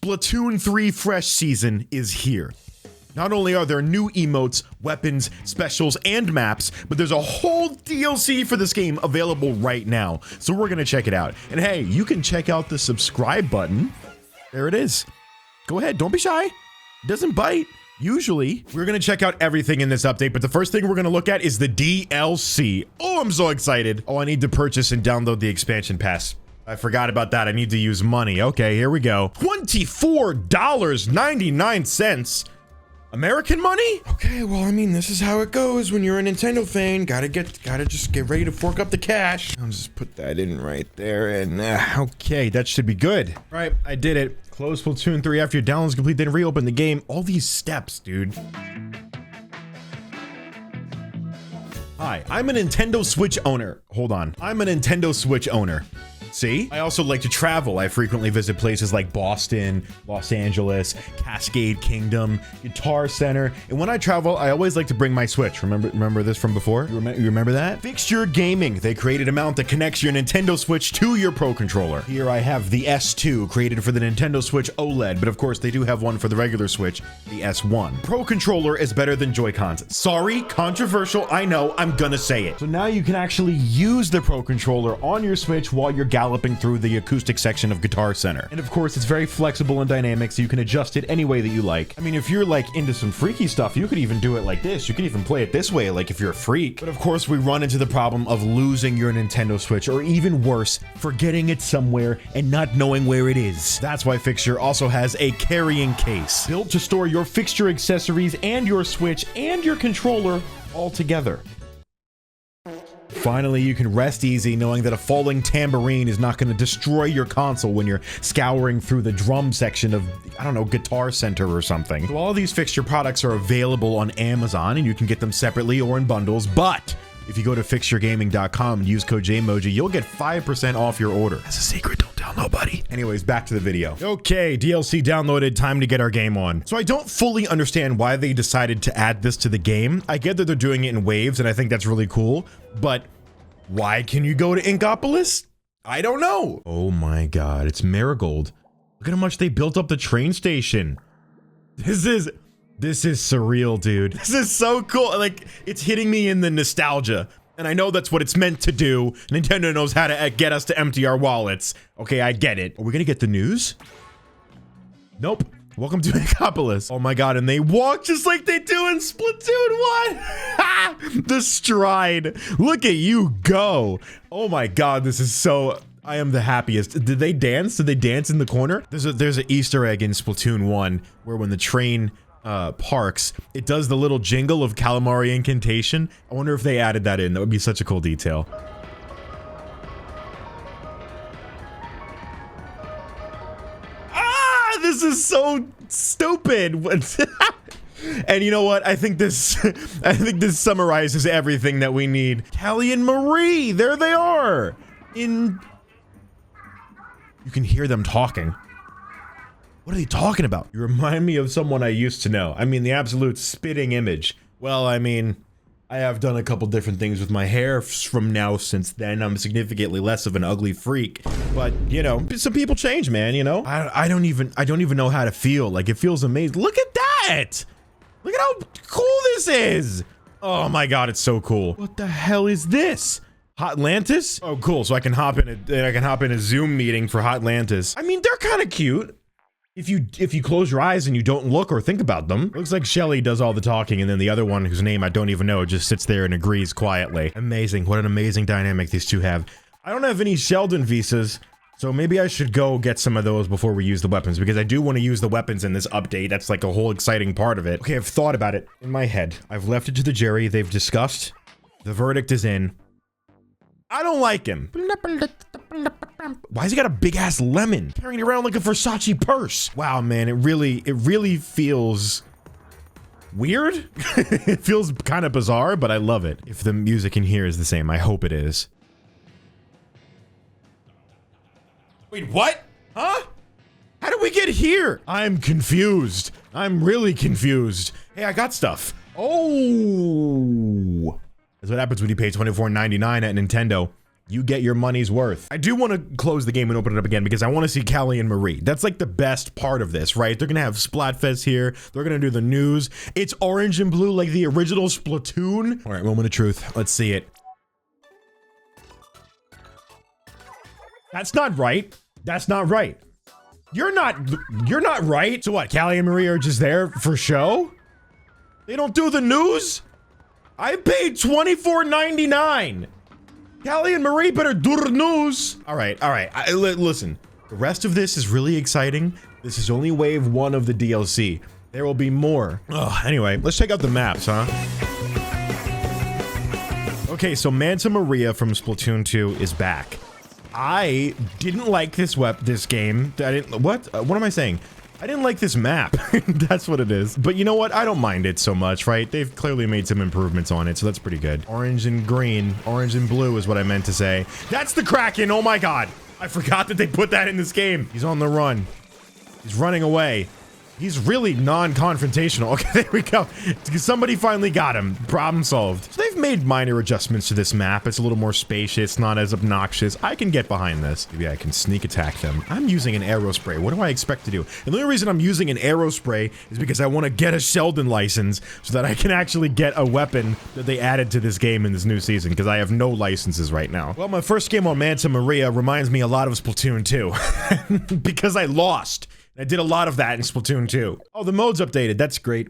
Splatoon 3 Fresh Season is here. Not only are there new emotes, weapons, specials, and maps, but there's a whole DLC for this game available right now. So we're gonna check it out. And hey, you can check out the subscribe button. There it is. Go ahead, don't be shy. It doesn't bite. Usually, we're gonna check out everything in this update, but the first thing we're gonna look at is the DLC. Oh, I'm so excited. Oh, I need to purchase and download the expansion pass. I forgot about that. I need to use money. Okay, here we go. $24.99. American money? Okay, well, I mean, this is how it goes when you're a Nintendo fan. Gotta just get ready to fork up the cash. I'll just put that in right there and okay, that should be good. All right, I did it. Close Splatoon 3 after your download is complete, then reopen the game. All these steps, dude. Hi, I'm a Nintendo Switch owner. Hold on. I'm a Nintendo Switch owner. See? I also like to travel. I frequently visit places like Boston, Los Angeles, Cascade Kingdom, Guitar Center, and when I travel, I always like to bring my Switch. Remember this from before? You remember that? Fixture Gaming. They created a mount that connects your Nintendo Switch to your Pro Controller. Here I have the S2, created for the Nintendo Switch OLED, but of course they do have one for the regular Switch, the S1. Pro Controller is better than Joy-Cons. Sorry, controversial, I know, I'm gonna say it. So now you can actually use the Pro Controller on your Switch while you're galloping through the acoustic section of Guitar Center. And of course, it's very flexible and dynamic, so you can adjust it any way that you like. I mean, if you're like into some freaky stuff, you could even do it like this. You could even play it this way, like if you're a freak. But of course, we run into the problem of losing your Nintendo Switch, or even worse, forgetting it somewhere and not knowing where it is. That's why Fixture also has a carrying case, built to store your Fixture accessories and your Switch and your controller all together. Finally, you can rest easy knowing that a falling tambourine is not going to destroy your console when you're scouring through the drum section of, I don't know, Guitar Center or something. So all of these Fixture products are available on Amazon, and you can get them separately or in bundles, but if you go to fixturegaming.com and use code JayMoji, you'll get 5% off your order. That's a secret, don't tell nobody. Anyways, back to the video. Okay, DLC downloaded, time to get our game on. So I don't fully understand why they decided to add this to the game. I get that they're doing it in waves, and I think that's really cool, but why can you go to Inkopolis? I don't know. Oh my god, it's Marigold. Look at how much they built up the train station. This is surreal, dude. This is so cool. Like, it's hitting me in the nostalgia. And I know that's what it's meant to do. Nintendo knows how to get us to empty our wallets. Okay, I get it. Are we gonna get the news? Nope. Welcome to Inkopolis. Oh my god, and they walk just like they do in Splatoon 1! The stride. Look at you go. Oh my god, this is so... I am the happiest. Did they dance? Did they dance in the corner? There's an Easter egg in Splatoon 1 where when the train parks, it does the little jingle of Calamari incantation. I wonder if they added that in. That would be such a cool detail. This is so stupid. And you know what? I think this summarizes everything that we need. Callie and Marie, there they are. You can hear them talking. What are they talking about? You remind me of someone I used to know. I mean, the absolute spitting image. Well, I mean, I have done a couple different things with my hair from now since then. I'm significantly less of an ugly freak, but you know, some people change, man, you know? I don't even know how to feel. Like, it feels amazing. Look at that! Look at how cool this is! Oh my god, it's so cool. What the hell is this? Hotlantis? Oh, cool. So I can hop in a Zoom meeting for Hotlantis. I mean, they're kind of cute. If you close your eyes and you don't look or think about them. Looks like Shelly does all the talking, and then the other one, whose name I don't even know, just sits there and agrees quietly. Amazing. What an amazing dynamic these two have. I don't have any Sheldon visas, so maybe I should go get some of those before we use the weapons, because I do want to use the weapons in this update. That's like a whole exciting part of it. Okay, I've thought about it in my head. I've left it to the jury. They've discussed. The verdict is in. I don't like him. Why has he got a big ass lemon carrying it around like a Versace purse? Wow, man, it really feels weird. It feels kind of bizarre, but I love it. If the music in here is the same, I hope it is. Wait, what? Huh? How did we get here? I'm confused. I'm really confused. Hey, I got stuff. Oh. That's what happens when you pay $24.99 at Nintendo. you get your money's worth. I do want to close the game and open it up again because I want to see Callie and Marie. That's like the best part of this, right? They're gonna have Splatfest here. They're gonna do the news. It's orange and blue like the original Splatoon. All right, moment of truth. Let's see it. That's not right. That's not right. You're not right. So what, Callie and Marie are just there for show? They don't do the news? I paid $24.99. Callie and Marie better do the news. All right. Listen, the rest of this is really exciting. This is only wave 1 of the DLC. There will be more. Anyway, let's check out the maps, huh? Okay, so Manta Maria from Splatoon 2 is back. I didn't like this game. What am I saying? I didn't like this map. That's what it is. But you know what? I don't mind it so much, right? They've clearly made some improvements on it, so that's pretty good. Orange and green. Orange and blue is what I meant to say. That's the Kraken! Oh my god! I forgot that they put that in this game. He's on the run. He's running away. He's really non-confrontational. Okay, there we go. Somebody finally got him. Problem solved. So they've made minor adjustments to this map. It's a little more spacious, not as obnoxious. I can get behind this. Maybe I can sneak attack them. I'm using an arrow spray. What do I expect to do? And the only reason I'm using an arrow spray is because I want to get a Sheldon license so that I can actually get a weapon that they added to this game in this new season, because I have no licenses right now. Well, my first game on Manta Maria reminds me a lot of Splatoon 2 because I lost. I did a lot of that in Splatoon 2. Oh, the mode's updated. That's great.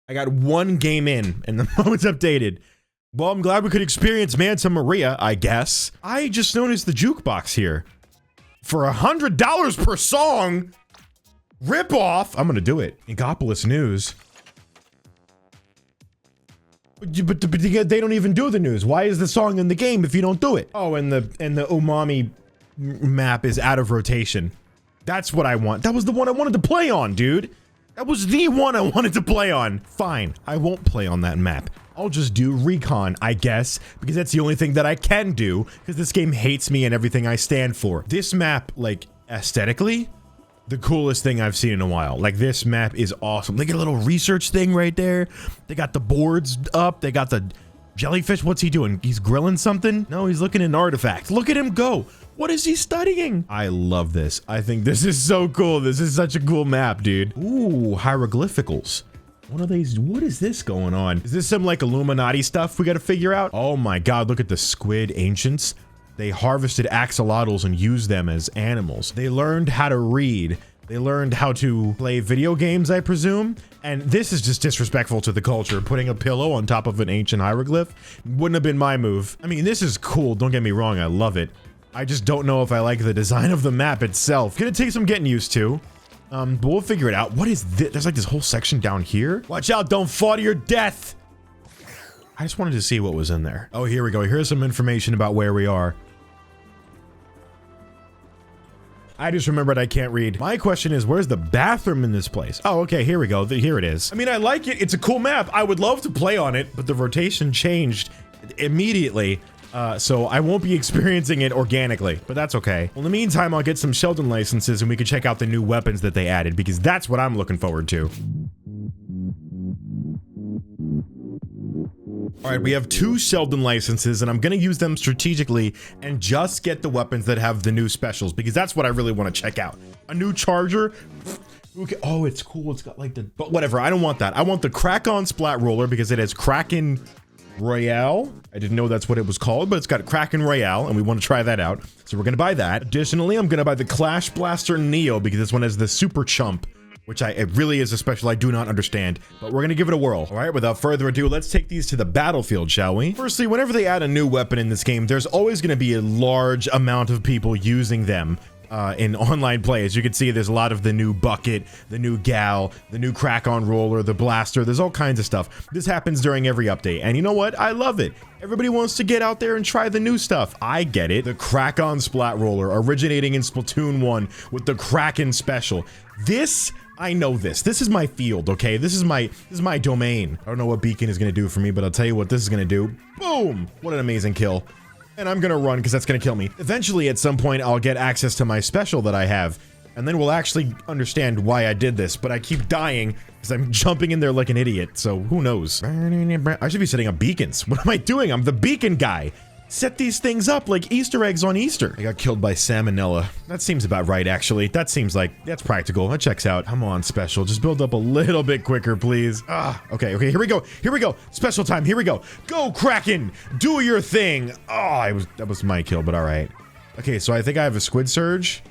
I got 1 game in, and the mode's updated. Well, I'm glad we could experience Manta Maria, I guess. I just noticed the jukebox here. For $100 per song? Rip off! I'm gonna do it. Inkopolis news. But they don't even do the news. Why is the song in the game if you don't do it? Oh, and the umami map is out of rotation. That's what I want. That was the one I wanted to play on, dude. That was the one I wanted to play on. Fine, I won't play on that map. I'll just do recon, I guess, because that's the only thing that I can do, because this game hates me and everything I stand for. This map, like, aesthetically, the coolest thing I've seen in a while. Like, this map is awesome. They got a little research thing right there. They got the boards up. They got the jellyfish. What's he doing? He's grilling something? No, he's looking at an artifact. Look at him go. What is he studying? I love this. I think this is so cool. This is such a cool map, dude. Ooh, hieroglyphicals. What are these? What is this going on? Is this some like Illuminati stuff we gotta figure out? Oh my god, look at the squid ancients. They harvested axolotls and used them as animals. They learned how to read. They learned how to play video games, I presume. And this is just disrespectful to the culture. Putting a pillow on top of an ancient hieroglyph wouldn't have been my move. I mean, this is cool. Don't get me wrong. I love it. I just don't know if I like the design of the map itself. Gonna take some getting used to. But we'll figure it out. What is this? There's like this whole section down here. Watch out, don't fall to your death. I just wanted to see what was in there. Oh, here we go. Here's some information about where we are. I just remembered I can't read. My question is, where's the bathroom in this place? Oh, okay, here we go. Here it is. I mean, I like it. It's a cool map. I would love to play on it, but the rotation changed immediately. So I won't be experiencing it organically, but that's okay. Well, in the meantime, I'll get some Sheldon licenses and we can check out the new weapons that they added, because that's what I'm looking forward to. All right, we have 2 Sheldon licenses and I'm gonna use them strategically and just get the weapons that have the new specials, because that's what I really want to check out. A new charger. Okay. Oh, it's cool. It's got like the, but whatever. I don't want that. I want the Crack-On Splat Roller because it has Kraken Royale. I didn't know that's what it was called, but it's got Kraken Royale and we want to try that out. So we're going to buy that. Additionally, I'm going to buy the Clash Blaster Neo because this one has the Super Chump, which it really is a special I do not understand, but we're going to give it a whirl. All right, without further ado, let's take these to the battlefield, shall we? Firstly, whenever they add a new weapon in this game, there's always going to be a large amount of people using them. In online play. As you can see, there's a lot of the new bucket, the new gal, the new Crack-On Roller, the blaster. There's all kinds of stuff. This happens during every update, and you know what? I love it. Everybody wants to get out there and try the new stuff. I get it. The Crack-On Splat Roller, originating in Splatoon 1 with the Kraken special. This, I know this. This is my field, okay? This is my domain. I don't know what Beacon is gonna do for me, but I'll tell you what this is gonna do. Boom! What an amazing kill. And I'm gonna run because that's gonna kill me. Eventually, at some point, I'll get access to my special that I have, and then we'll actually understand why I did this, but I keep dying because I'm jumping in there like an idiot, so who knows? I should be setting up beacons. What am I doing? I'm the beacon guy. set these things up like Easter eggs on Easter. I got killed by salmonella. That seems about right, actually. That seems like that's practical. That checks out. Come on, special. Just build up a little bit quicker, please. Okay, here we go. Here we go. Special time. Here we go. Go, Kraken. Do your thing. That was my kill, but all right. Okay, so I think I have a squid surge.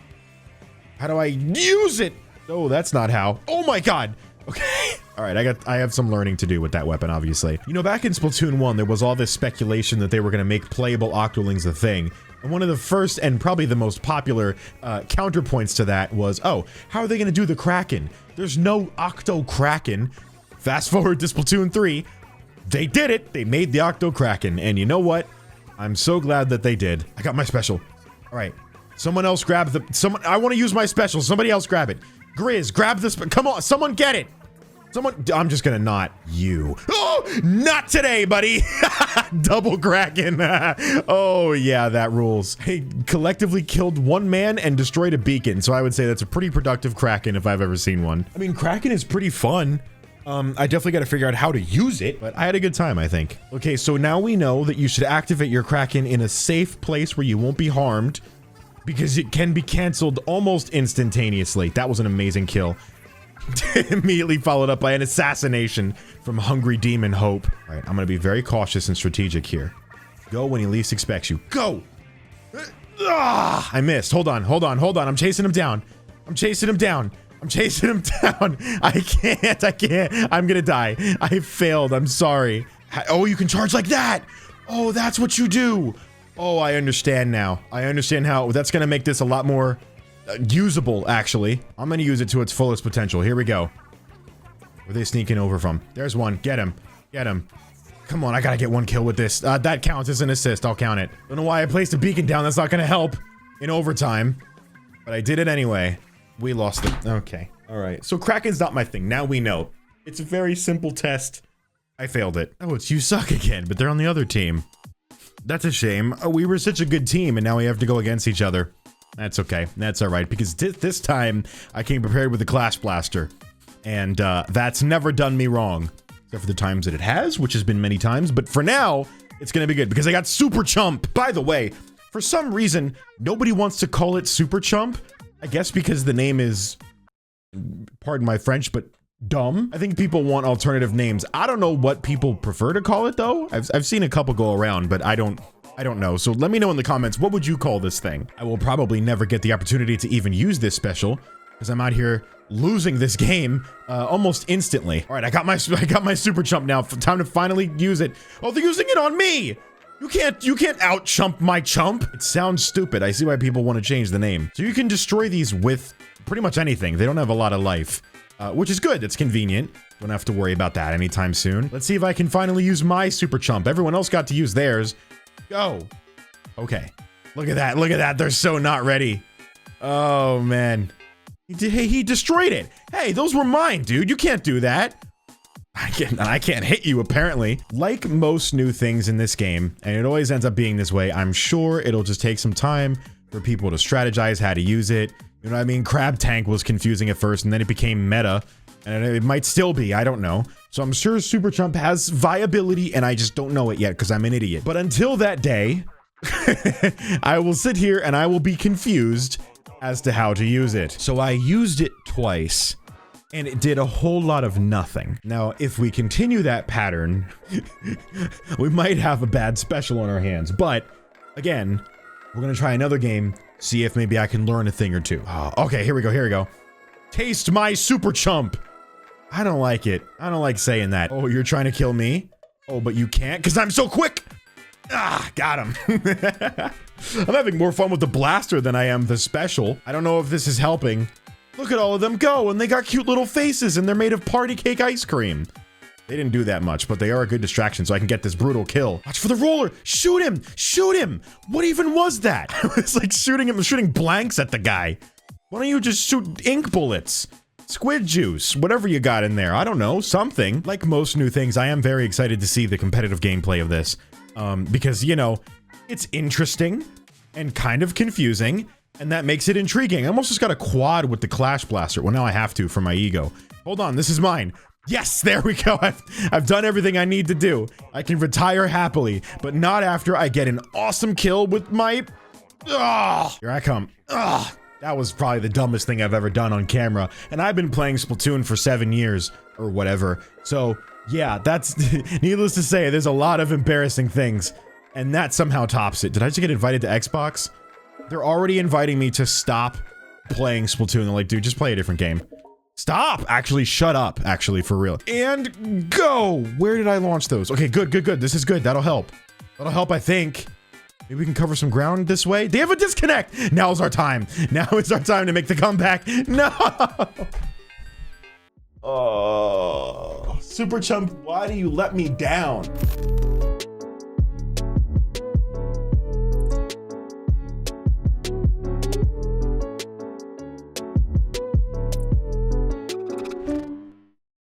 How do I use it? Oh, that's not how. Oh my God. Okay. All right, I have some learning to do with that weapon, obviously. You know, back in Splatoon 1, there was all this speculation that they were going to make playable Octolings a thing. And one of the first and probably the most popular counterpoints to that was, oh, how are they going to do the Kraken? There's no Octo Kraken. Fast forward to Splatoon 3. They did it. They made the Octo Kraken. And you know what? I'm so glad that they did. I got my special. All right. Someone else grab I want to use my special. Somebody else grab it. Grizz, grab this. Come on, someone get it. I'm just gonna not you. Oh, not today, buddy. Double Kraken. Oh yeah, that rules. Hey, collectively killed one man and destroyed a beacon. So I would say that's a pretty productive Kraken if I've ever seen one. I mean, Kraken is pretty fun. I definitely got to figure out how to use it, but I had a good time, I think. Okay, so now we know that you should activate your Kraken in a safe place where you won't be harmed, because it can be canceled almost instantaneously. That was an amazing kill. Immediately followed up by an assassination from Hungry Demon Hope. All right, I'm gonna be very cautious and strategic here. Go when he least expects you. Go! I missed. Hold on. I'm chasing him down. I'm chasing him down. I can't. I'm gonna die. I failed. I'm sorry. Oh, you can charge like that. Oh, that's what you do. Oh, I understand now. I understand how that's gonna make this a lot more usable, actually. I'm gonna use it to its fullest potential. Here we go. Where are they sneaking over from? There's one. Get him. Get him. Come on, I gotta get one kill with this. That counts as an assist. I'll count it. Don't know why I placed a beacon down. That's not gonna help in overtime. But I did it anyway. We lost it. Okay. All right. So Kraken's not my thing. Now we know. It's a very simple test. I failed it. Oh, it's you suck again, but they're on the other team. That's a shame. We were such a good team, and now we have to go against each other. That's okay. That's all right, because this time I came prepared with a Clash Blaster, and that's never done me wrong, except for the times that it has, which has been many times. But for now, it's gonna be good because I got Super Chump. By the way, for some reason, nobody wants to call it Super Chump. I guess because the name is, pardon my French, but dumb. I think people want alternative names. I don't know what people prefer to call it though. I've seen a couple go around, but I don't know. So let me know in the comments, what would you call this thing? I will probably never get the opportunity to even use this special because I'm out here losing this game almost instantly. All right, I got my Super Chump now. Time to finally use it. Oh, they're using it on me. You can't out chump my chump. It sounds stupid. I see why people want to change the name. So you can destroy these with pretty much anything. They don't have a lot of life. Which is good. It's convenient. Don't have to worry about that anytime soon. Let's see if I can finally use my Super Chump. Everyone else got to use theirs. Go. Okay. Look at that. Look at that. They're so not ready. Oh, man. He destroyed it. Hey, those were mine, dude. You can't do that. I can't hit you, apparently. Like most new things in this game, and it always ends up being this way, I'm sure it'll just take some time for people to strategize how to use it. You know what I mean? Crab Tank was confusing at first, and then it became meta. And it might still be, I don't know. So I'm sure Super Chump has viability, and I just don't know it yet because I'm an idiot. But until that day, I will sit here and I will be confused as to how to use it. So I used it twice, and it did a whole lot of nothing. Now, if we continue that pattern, we might have a bad special on our hands. But, again, we're gonna try another game, see if maybe I can learn a thing or two. Oh, okay, here we go. Taste my Super Chump. I don't like it. I don't like saying that. Oh, you're trying to kill me? Oh, but you can't because I'm so quick. Ah, got him. I'm having more fun with the blaster than I am the special. I don't know if this is helping. Look at all of them go, and they got cute little faces, and they're made of party cake ice cream. They didn't do that much, but they are a good distraction, so I can get this brutal kill. Watch for the roller. Shoot him. Shoot him. What even was that? I was like shooting blanks at the guy. Why don't you just shoot ink bullets? Squid juice, whatever you got in there. I don't know, something. Like most new things, I am very excited to see the competitive gameplay of this. Because, you know, it's interesting and kind of confusing, and that makes it intriguing. I almost just got a quad with the Clash Blaster. Well, now I have to for my ego. Hold on, this is mine. Yes, there we go. I've done everything I need to do. I can retire happily, but not after I get an awesome kill with my... Ugh. Here I come. Ugh. That was probably the dumbest thing I've ever done on camera. And I've been playing Splatoon for 7 years or whatever. So yeah, that's needless to say, there's a lot of embarrassing things. And that somehow tops it. Did I just get invited to Xbox? They're already inviting me to stop playing Splatoon. They're like, dude, just play a different game. Stop! Actually, shut up, actually, for real. And go! Where did I launch those? Okay, good. This is good. That'll help. That'll help, I think. Maybe we can cover some ground this way. They have a disconnect! Now's our time. Now is our time to make the comeback. No! Oh, Super Chump, why do you let me down?